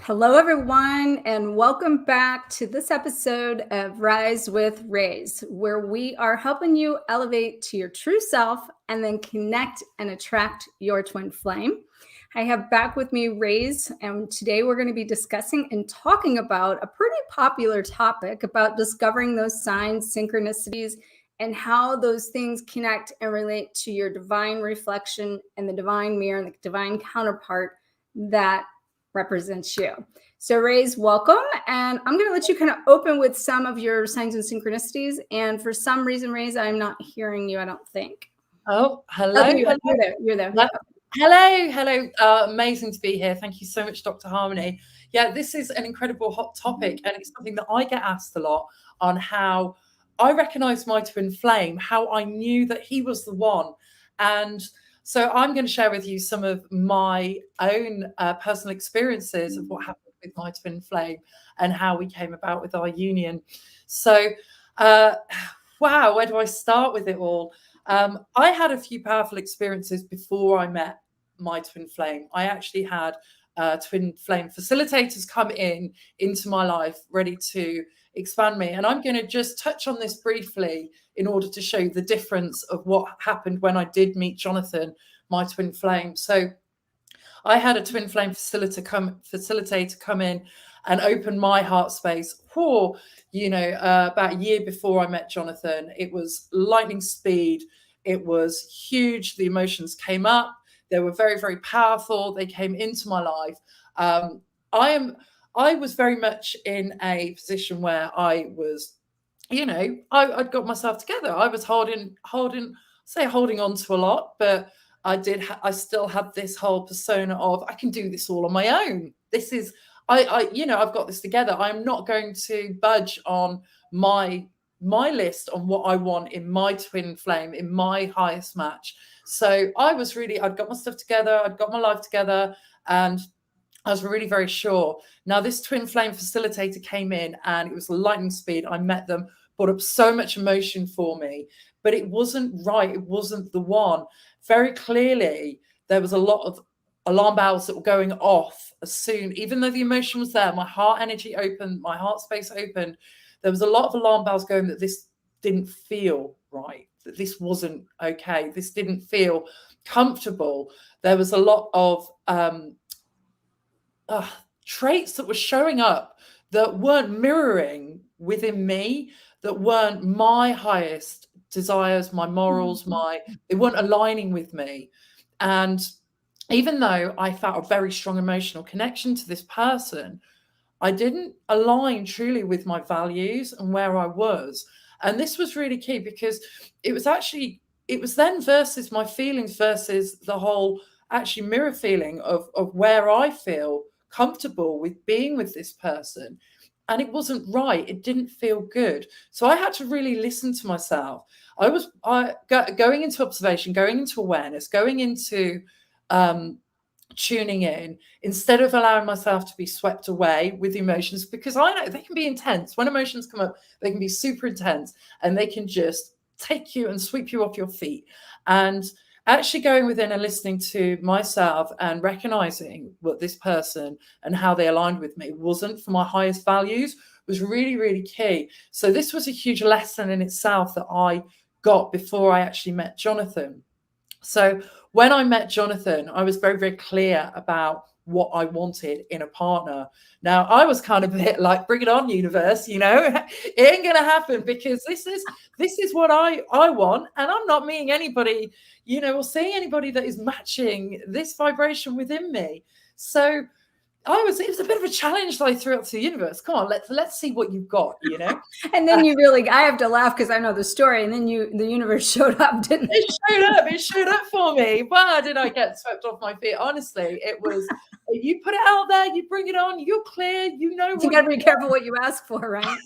Hello, everyone, and welcome back to this episode of Rise with Reis, where we are helping you elevate to your true self and then connect and attract your twin flame. I have back with me Reis, and today we're going to be discussing and talking about a pretty popular topic about discovering those signs, synchronicities, and how those things connect and relate to your divine reflection and the divine mirror and the divine counterpart that represents you. So, Reis, welcome. And I'm going to let you kind of open with some of your signs and synchronicities. And for some reason, Reis, I'm not hearing you, I don't think. Oh, hello. Oh, you're there. You're there. Hello. Amazing to be here. Thank you so much, Dr. Harmony. Yeah, this is an incredible hot topic, and it's something that I get asked a lot on how I recognize my twin flame, how I knew that he was the one. And so I'm going to share with you some of my own personal experiences of what happened with my twin flame and how we came about with our union. So, wow, where do I start with it all? I had a few powerful experiences before I met my twin flame. I actually had twin flame facilitators come into my life ready to expand me. And I'm going to just touch on this briefly in order to show you the difference of what happened when I did meet Jonathan, my twin flame. So I had a twin flame facilitator come in and open my heart space for, about a year before I met Jonathan. It was lightning speed. It was huge. The emotions came up. They were very, very powerful. They came into my life. I was very much in a position where I was, I'd got myself together. I was holding on to a lot, but I still had this whole persona of I can do this all on my own. This is, I've got this together. I'm not going to budge on my list on what I want in my twin flame, in my highest match. So I'd got my stuff together. I'd got my life together, and I was really very sure. Now, this twin flame facilitator came in and it was lightning speed. I met them, brought up so much emotion for me, but it wasn't right. It wasn't the one. Very clearly, there was a lot of alarm bells that were going off as soon, even though the emotion was there, my heart energy opened, my heart space opened. There was a lot of alarm bells going that this didn't feel right, that this wasn't okay. This didn't feel comfortable. There was a lot of traits that were showing up that weren't mirroring within me, that weren't my highest desires, my morals, they weren't aligning with me. And even though I felt a very strong emotional connection to this person, I didn't align truly with my values and where I was. And this was really key because it was then versus my feelings versus the whole actually mirror feeling of where I feel comfortable with being with this person. And it wasn't right. It didn't feel good. So I had to really listen to myself. Going into observation, going into awareness, going into tuning in instead of allowing myself to be swept away with emotions, because I know they can be intense. When emotions come up, they can be super intense and they can just take you and sweep you off your feet. And actually going within and listening to myself and recognizing what this person and how they aligned with me wasn't for my highest values was really, really key. So this was a huge lesson in itself that I got before I actually met Jonathan. So when I met Jonathan, I was very, very clear about what I wanted in a partner. Now, I was kind of a bit like, bring it on, universe, it ain't going to happen because this is what I want. And I'm not meeting anybody, or seeing anybody that is matching this vibration within me. So it was a bit of a challenge that I threw up to the universe. Come on, let's see what you've got, And then I have to laugh because I know the story. And then the universe showed up, didn't it? It showed up for me. Wow, did I get swept off my feet? Honestly, it was, you put it out there, you bring it on, you're clear, you got to be careful what you ask for, right?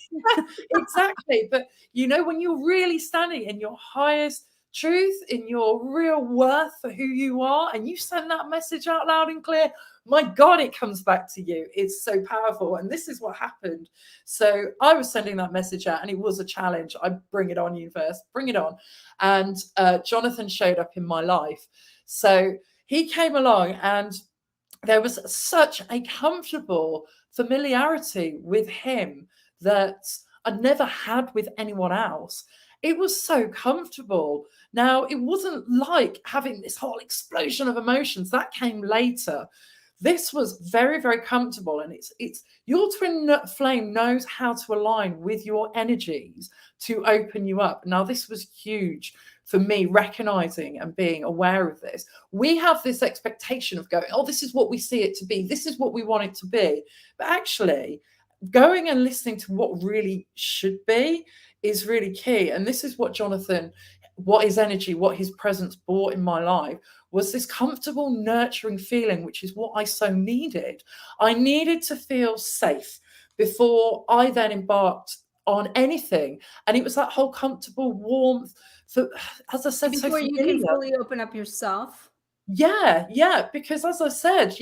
Exactly. But when you're really standing in your highest truth, in your real worth for who you are, and you send that message out loud and clear, my God, it comes back to you. It's so powerful. And this is what happened. So I was sending that message out and it was a challenge. I bring it on, universe, bring it on. And Jonathan showed up in my life. So he came along and there was such a comfortable familiarity with him that I'd never had with anyone else. It was so comfortable. Now, it wasn't like having this whole explosion of emotions that came later. This was very, very comfortable, and it's your twin flame knows how to align with your energies to open you up. Now, this was huge for me, recognizing and being aware of this. We have this expectation of going, oh, this is what we see it to be, this is what we want it to be. But actually, going and listening to what really should be is really key. And this is what Jonathan, what his energy, what his presence brought in my life, was this comfortable, nurturing feeling, which is what I so needed. I needed to feel safe before I then embarked on anything. And it was that whole comfortable warmth, for, as I said, so before you can familiar. fully open up yourself. Yeah, because as I said,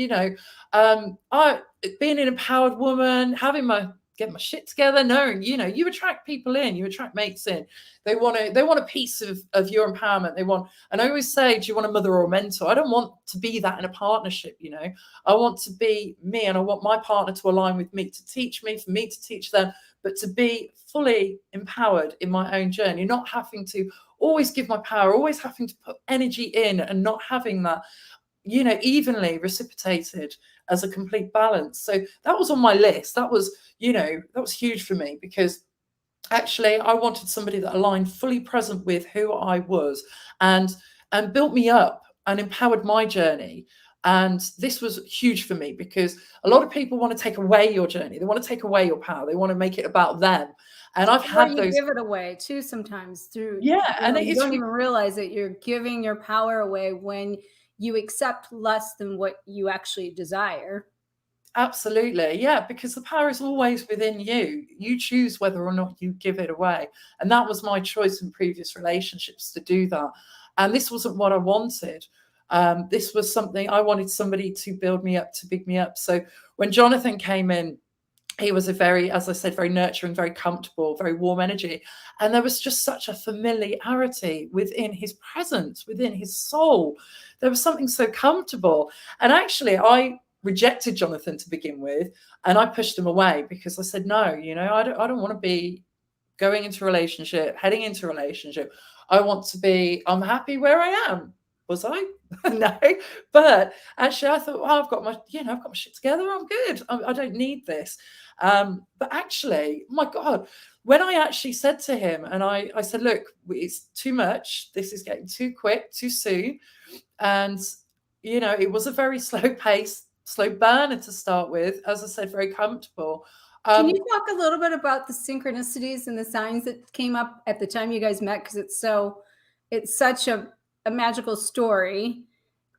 I being an empowered woman, having my get my shit together, knowing, you attract people in, you attract mates in. They want a piece of your empowerment. They want, and I always say, do you want a mother or a mentor? I don't want to be that in a partnership, I want to be me, and I want my partner to align with me, to teach me, for me to teach them, but to be fully empowered in my own journey, not having to always give my power, always having to put energy in, and not having that, evenly reciprocated as a complete balance. So that was on my list. That was huge for me, because actually I wanted somebody that aligned, fully present with who I was, and built me up and empowered my journey. And this was huge for me, because a lot of people want to take away your journey. They want to take away your power. They want to make it about them. And I've Or had you those. give it away too sometimes through, Yeah, and you it's don't even realize that you're giving your power away when you accept less than what you actually desire. absolutely, yeah, because the power is always within you. You choose whether or not you give it away. And that was my choice in previous relationships, to do that. And this wasn't what I wanted. This was something I wanted, somebody to build me up, to big me up. So when Jonathan came in, he was a very, as I said, very nurturing, very comfortable, very warm energy. And there was just such a familiarity within his presence, within his soul. There was something so comfortable. And actually, I rejected Jonathan to begin with, and I pushed him away, because I said, no, I don't want to be going into a relationship, heading into a relationship. I'm happy where I am. Was I? No. But actually I thought, well, I've got my shit together. I'm good. I don't need this. But actually, my God, when I actually said to him, and I said, look, it's too much. This is getting too quick, too soon. And, it was a very slow pace, slow burner to start with. As I said, very comfortable. Can you talk a little bit about the synchronicities and the signs that came up at the time you guys met? Because it's such a magical story.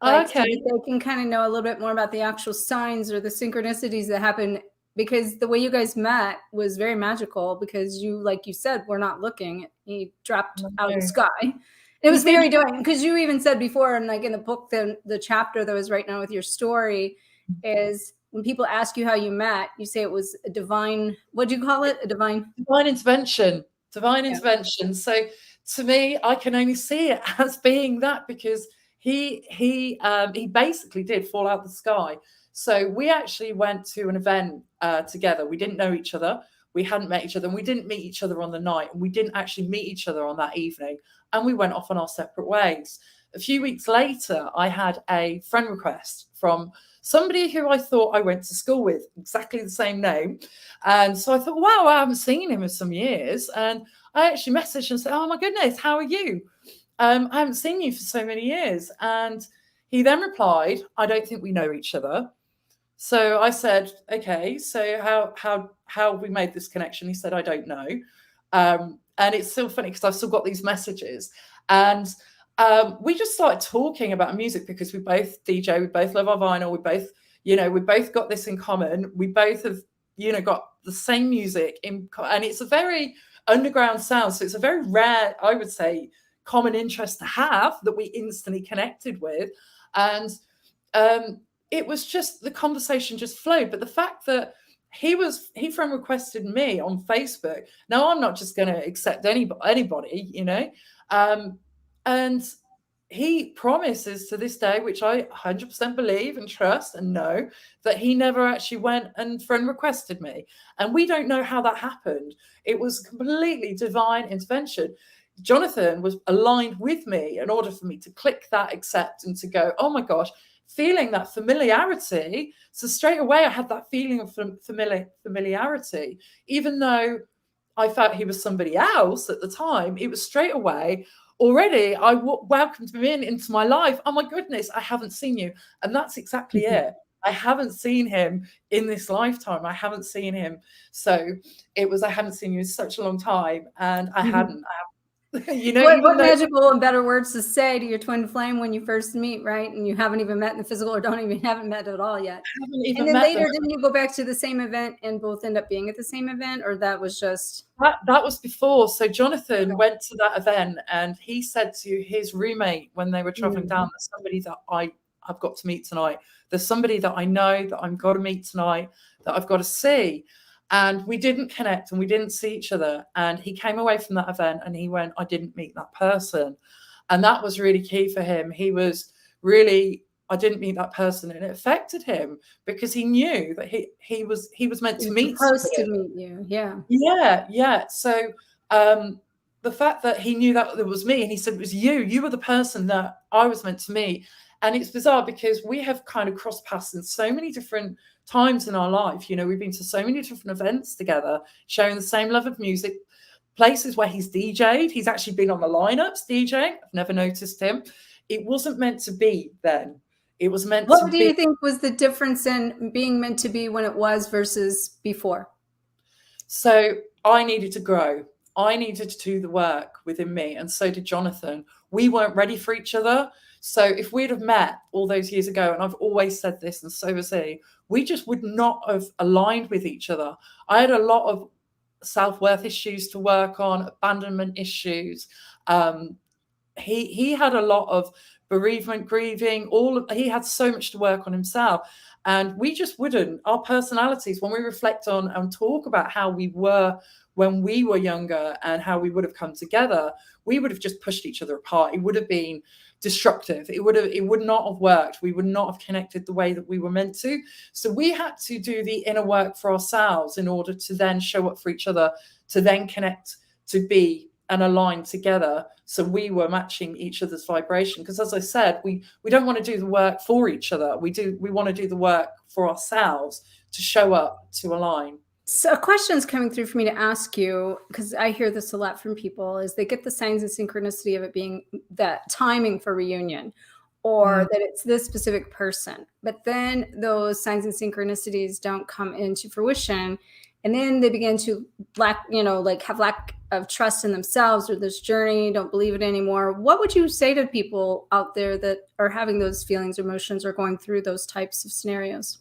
Like, so Okay. that they can kind of know a little bit more about the actual signs or the synchronicities that happen, because the way you guys met was very magical, because you, like you said, were not looking. He dropped out of the sky. It was very doing, because you even said before, and like in the book, the chapter that was right now with your story is, when people ask you how you met, you say it was a divine, what do you call it? A divine intervention. Divine yeah. intervention. So to me, I can only see it as being that, because he basically did fall out of the sky. So we actually went to an event together. We didn't know each other. We hadn't met each other, and we didn't meet each other on the night, and we didn't actually meet each other on that evening, and we went off on our separate ways. A few weeks later, I had a friend request from somebody who I thought I went to school with, exactly the same name. And so I thought, wow, I haven't seen him in some years. And I actually messaged and said, oh my goodness, how are you? I haven't seen you for so many years. And he then replied, I don't think we know each other. So I said, okay, so how have we made this connection? He said, I don't know. And it's still funny, because I've still got these messages. And we just started talking about music, because we both DJ, we both love our vinyl, we both got this in common. We both have, got the same music and it's a very underground sound. So it's a very rare, I would say, common interest to have, that we instantly connected with. And it was just, the conversation just flowed. But the fact that he friend requested me on Facebook. Now, I'm not just going to accept anybody, and he promises to this day, which I 100% believe and trust and know, that he never actually went and friend requested me. And we don't know how that happened. It was completely divine intervention. Jonathan was aligned with me in order for me to click that accept and to go, oh my gosh, feeling that familiarity. So straight away, I had that feeling of familiarity, even though I felt he was somebody else at the time. It was straight away. Already, I welcomed him into my life. Oh my goodness, I haven't seen you. And that's exactly it. I haven't seen him in this lifetime. I haven't seen him. So it was, I haven't seen you in such a long time. And I hadn't. You know, what magical and better words to say to your twin flame when you first meet, right? And you haven't even met in the physical, or haven't met at all yet. And then later, didn't you go back to the same event and both end up being at the same event, or that was just that was before? So Jonathan went to that event, and he said to his roommate when they were traveling down, there's somebody that I've got to meet tonight. There's somebody that I know that I've got to meet tonight, that I've got to see. And we didn't connect and we didn't see each other. And he came away from that event and he went, I didn't meet that person. And that was really key for him. He was really, I didn't meet that person, and it affected him because he knew that he was meant to meet supposed to meet you. Yeah. So the fact that he knew that it was me, and he said it was you were the person that I was meant to meet. And it's bizarre because we have kind of crossed paths in so many different times in our life. You know, we've been to so many different events together, sharing the same love of music, places where he's DJ'd. He's actually been on the lineups DJing. I've never noticed him. It wasn't meant to be then. It was meant to be. What do you think was the difference in being meant to be when it was versus before? So I needed to grow. I needed to do the work within me, and so did Jonathan. We weren't ready for each other. So if we'd have met all those years ago, and I've always said this, and so has he, we just would not have aligned with each other. I had a lot of self-worth issues to work on, abandonment issues. He had a lot of bereavement, grieving, he had so much to work on himself. And we just wouldn't. Our personalities, when we reflect on and talk about how we were when we were younger and how we would have come together, we would have just pushed each other apart. It would have been destructive. It would not have worked. We would not have connected the way that we were meant to. So we had to do the inner work for ourselves in order to then show up for each other, to then connect, to be and align together. So we were matching each other's vibration. Because as I said, we don't want to do the work for each other. We want to do the work for ourselves to show up, to align. So a question is coming through for me to ask you, because I hear this a lot from people, is they get the signs and synchronicity of it being that timing for reunion, or that it's this specific person. But then those signs and synchronicities don't come into fruition. And then they begin to have lack of trust in themselves or this journey, don't believe it anymore. What would you say to people out there that are having those feelings, emotions, or going through those types of scenarios?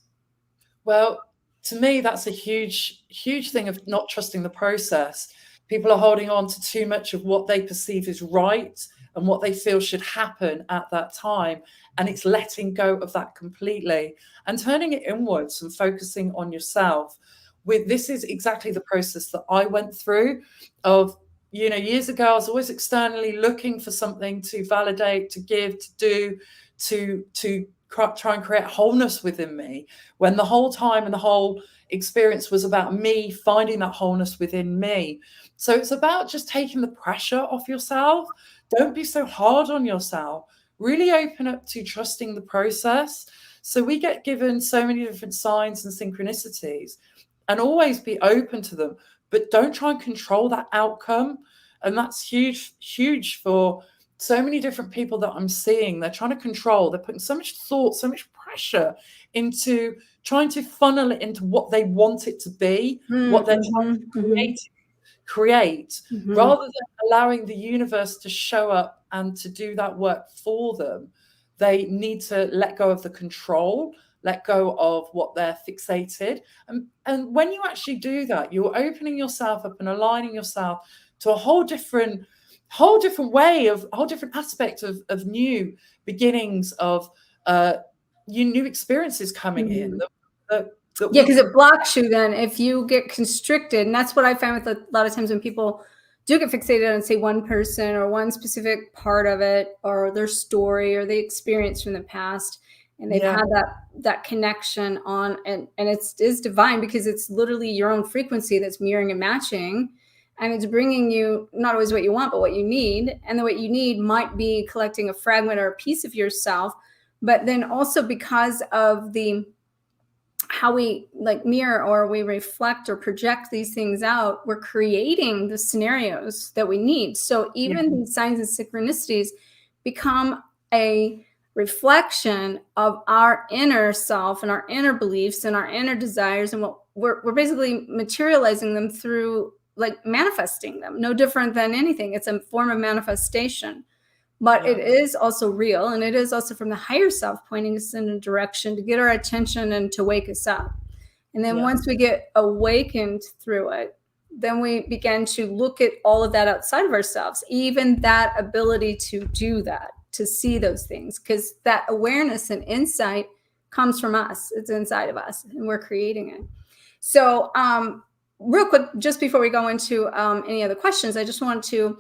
Well, to me, that's a huge, huge thing of not trusting the process. People are holding on to too much of what they perceive is right and what they feel should happen at that time. And it's letting go of that completely and turning it inwards and focusing on yourself. This is exactly the process that I went through of, years ago. I was always externally looking for something to validate, to give, to do, to try and create wholeness within me, when the whole time and the whole experience was about me finding that wholeness within me. So it's about just taking the pressure off yourself. Don't be so hard on yourself. Really open up to trusting the process. So we get given so many different signs and synchronicities, and always be open to them, but don't try and control that outcome. And that's huge, huge for so many different people that I'm seeing. They're trying to control. They're putting so much thought, so much pressure into trying to funnel it into what they want it to be, what they're trying to create, rather than allowing the universe to show up and to do that work for them. They need to let go of the control, let go of what they're fixated. And when you actually do that, you're opening yourself up and aligning yourself to a whole different way, of a whole different aspect of new beginnings, of new experiences coming in. Because it blocks you then if you get constricted. And that's what I find with a lot of times when people do get fixated on, say, one person or one specific part of it, or their story or the experience from the past, and they've had that connection on, and it is divine, because it's literally your own frequency that's mirroring and matching, and it's bringing you not always what you want, but what you need. And the what you need might be collecting a fragment or a piece of yourself, but then also because of the how we like mirror or we reflect or project these things out, we're creating the scenarios that we need. So even these signs and synchronicities become a reflection of our inner self and our inner beliefs and our inner desires, and what we're basically materializing them through, like, manifesting them. No different than anything. It's a form of manifestation. But it is also real, and it is also from the higher self pointing us in a direction to get our attention and to wake us up. And then once we get awakened through it, then we begin to look at all of that outside of ourselves, even that ability to do that, to see those things, because that awareness and insight comes from us. It's inside of us, and we're creating it. So real quick, just before we go into any other questions, I just want to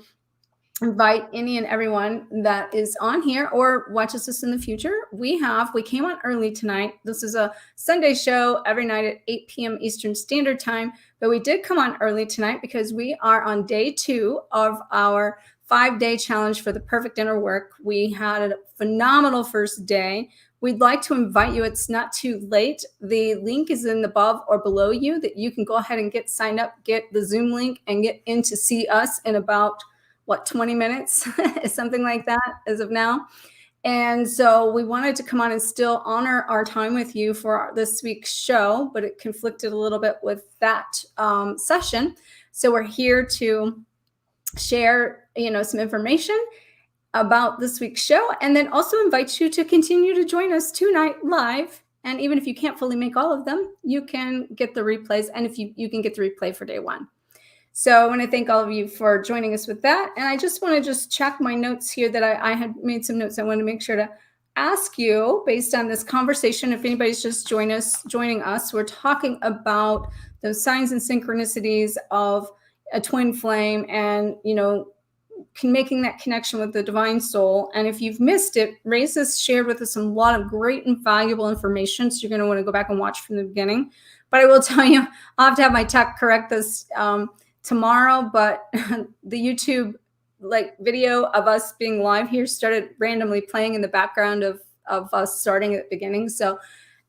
invite any and everyone that is on here or watches this in the future. We came on early tonight. This is a Sunday show every night at 8 p.m. Eastern Standard Time, but we did come on early tonight because we are on day 2 of our 5-day challenge for the perfect inner work. We had a phenomenal first day. We'd like to invite you. It's not too late. The link is in the above or below you, that you can go ahead and get signed up, get the Zoom link, and get in to see us in about 20 minutes, something like that as of now. And so we wanted to come on and still honor our time with you for this week's show, but it conflicted a little bit with that session. So we're here to share, some information about this week's show, and then also invite you to continue to join us tonight live. And even if you can't fully make all of them, you can get the replays, and if you can get the replay for day 1. So I want to thank all of you for joining us with that. And I just want to check my notes here, that I had made some notes. I want to make sure to ask you, based on this conversation, if anybody's just joining us, we're talking about those signs and synchronicities of a twin flame, and, making that connection with the divine soul. And if you've missed it, Reis has shared with us a lot of great and valuable information. So you're going to want to go back and watch from the beginning. But I will tell you, I'll have to have my tech correct this tomorrow, but the YouTube video of us being live here started randomly playing in the background of us starting at the beginning. So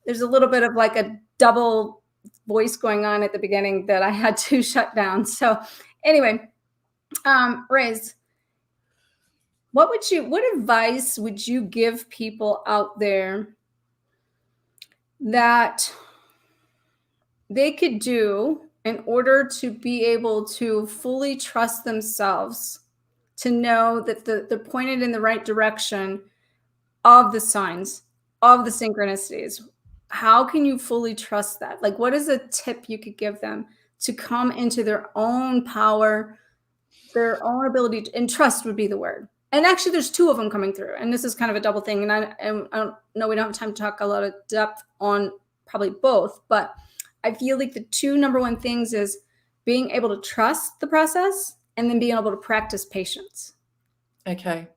there's a little bit of a double voice going on at the beginning that I had to shut down. So anyway, Reis, what advice would you give people out there that they could do in order to be able to fully trust themselves, to know that they're pointed in the right direction of the signs, of the synchronicities? How can you fully trust that? What is a tip you could give them to come into their own power, their own ability and trust would be the word. And actually there's 2 of them coming through, and this is kind of a double thing. And I don't know, we don't have time to talk a lot of depth on probably both, but I feel like the 2 number 1 things is being able to trust the process, and then being able to practice patience. Okay.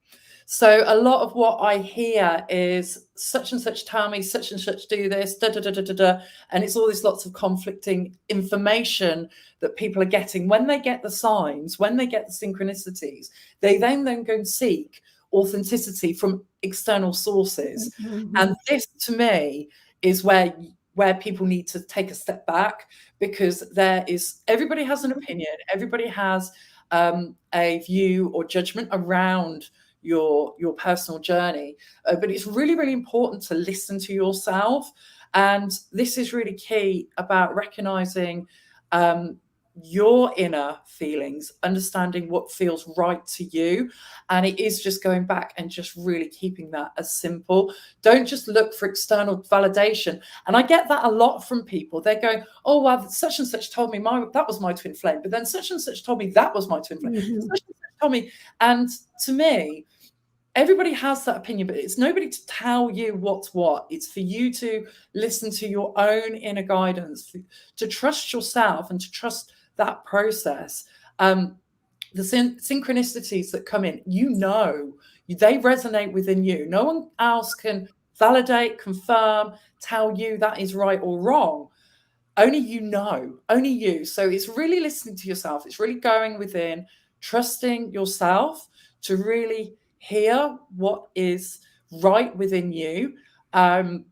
So a lot of what I hear is such and such tell me, such and such do this, da, da, da, da, da, da. And it's all this lots of conflicting information that people are getting. When they get the signs, when they get the synchronicities, they then go and seek authenticity from external sources. Mm-hmm. And this, to me, is where people need to take a step back, because everybody has an opinion, everybody has a view or judgment around your personal journey, but it's really, really important to listen to yourself. And this is really key about recognizing your inner feelings, understanding what feels right to you. And it is just going back and just really keeping that as simple. Don't just look for external validation. And I get that a lot from people. They're going, oh, well, such and such told me that was my twin flame, but then such and such told me that was my twin flame. Mm-hmm. Such and such told me. And to me, everybody has that opinion, but it's nobody to tell you what's what. It's for you to listen to your own inner guidance, to trust yourself and to trust that process. the synchronicities that come in, they resonate within you. No one else can validate, confirm, tell you that is right or wrong. Only you know, only you. So it's really listening to yourself. It's really going within, trusting yourself to really hear what is right within you. And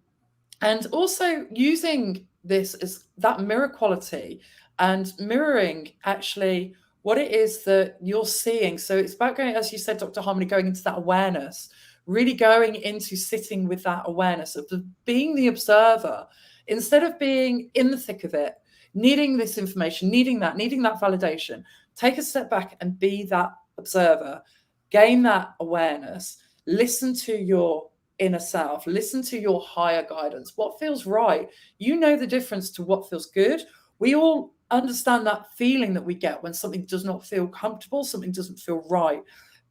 also using this as that mirror quality and mirroring actually what it is that you're seeing. So it's about going, as you said, Dr. Harmony, going into that awareness, really going into sitting with that awareness of being the observer instead of being in the thick of it, needing this information, needing that validation. Take a step back and be that observer, gain that awareness, listen to your inner self, listen to your higher guidance. What feels right? You know the difference to what feels good. We all understand that feeling that we get when something does not feel comfortable, something doesn't feel right.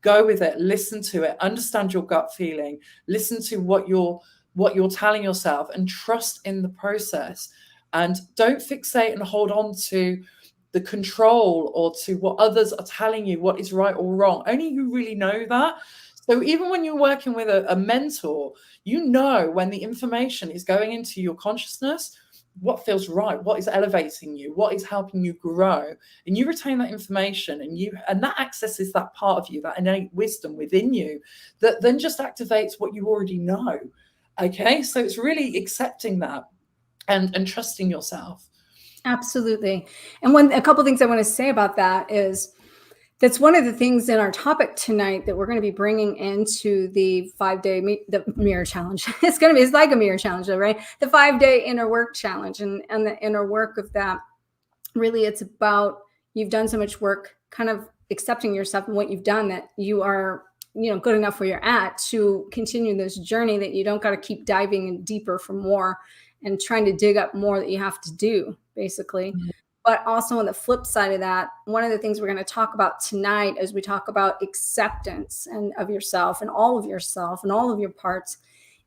Go with it, listen to it, understand your gut feeling, listen to what you're telling yourself, and trust in the process. And don't fixate and hold on to the control or to what others are telling you what is right or wrong. Only you really know that. So even when you're working with a mentor, you know when the information is going into your consciousness, what feels right, what is elevating you, what is helping you grow, and you retain that information, and that accesses that part of you, that innate wisdom within you, that then just activates what you already know. Okay, so it's really accepting that and trusting yourself. Absolutely. And a couple of things I want to say about that is that's one of the things in our topic tonight that we're going to be bringing into the 5-day the mirror challenge. It's like a mirror challenge, though, right? The 5-day inner work challenge, and the inner work of that. Really, it's about, you've done so much work, kind of accepting yourself and what you've done, that you are, good enough where you're at to continue this journey, that you don't got to keep diving in deeper for more and trying to dig up more that you have to do, basically. Mm-hmm. But also on the flip side of that, one of the things we're going to talk about tonight as we talk about acceptance of yourself and all of your parts,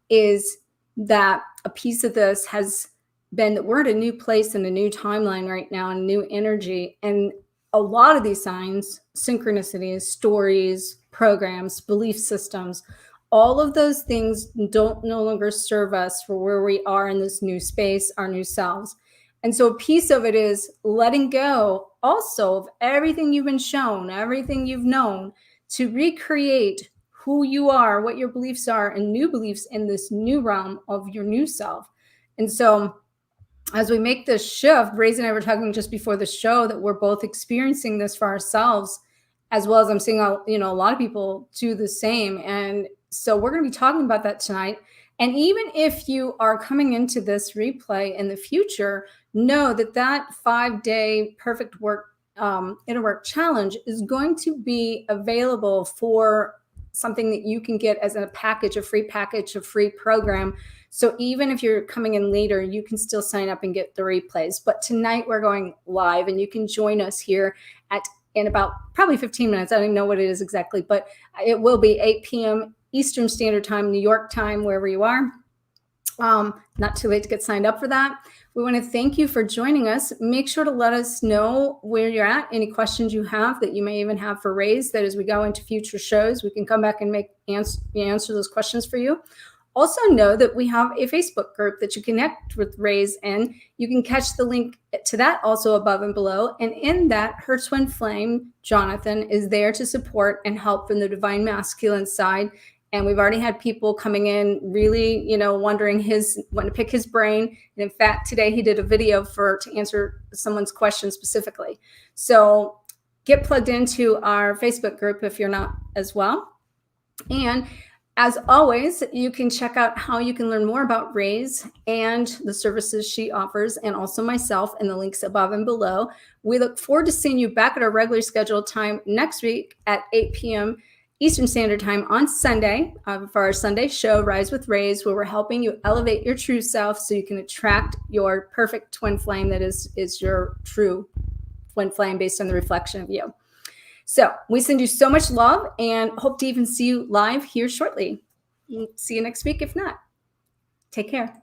is that a piece of this has been that we're at a new place and a new timeline right now, and new energy. And a lot of these signs, synchronicities, stories, programs, belief systems, all of those things don't no longer serve us for where we are in this new space, our new selves. And so a piece of it is letting go also of everything you've been shown, everything you've known, to recreate who you are, what your beliefs are, and new beliefs in this new realm of your new self. And so as we make this shift, Reis and I were talking just before the show that we're both experiencing this for ourselves, as well as I'm seeing a lot of people do the same. And so we're going to be talking about that tonight. And even if you are coming into this replay in the future, know that 5-day perfect work, inner work challenge is going to be available for something that you can get as a free program. So even if you're coming in later, you can still sign up and get the replays. But tonight we're going live, and you can join us here in about probably 15 minutes. I don't even know what it is exactly, but it will be 8 p.m. Eastern Standard Time, New York time, wherever you are. Not too late to get signed up for that. We want to thank you for joining us. Make sure to let us know where you're at, any questions you have that you may even have for Reis, that as we go into future shows, we can come back and answer those questions for you. Also know that we have a Facebook group that you connect with Reis in. You can catch the link to that also above and below. And in that, her twin flame, Jonathan, is there to support and help from the divine masculine side. And we've already had people coming in really, wondering want to pick his brain. And in fact, today he did a video to answer someone's question specifically. So get plugged into our Facebook group if you're not as well. And as always, you can check out how you can learn more about Reis and the services she offers, and also myself, in the links above and below. We look forward to seeing you back at our regularly scheduled time next week at 8 p.m. Eastern Standard Time on Sunday for our Sunday show, Rise with Reis, where we're helping you elevate your true self so you can attract your perfect twin flame that is your true twin flame based on the reflection of you. So we send you so much love and hope to even see you live here shortly. See you next week if not. Take care.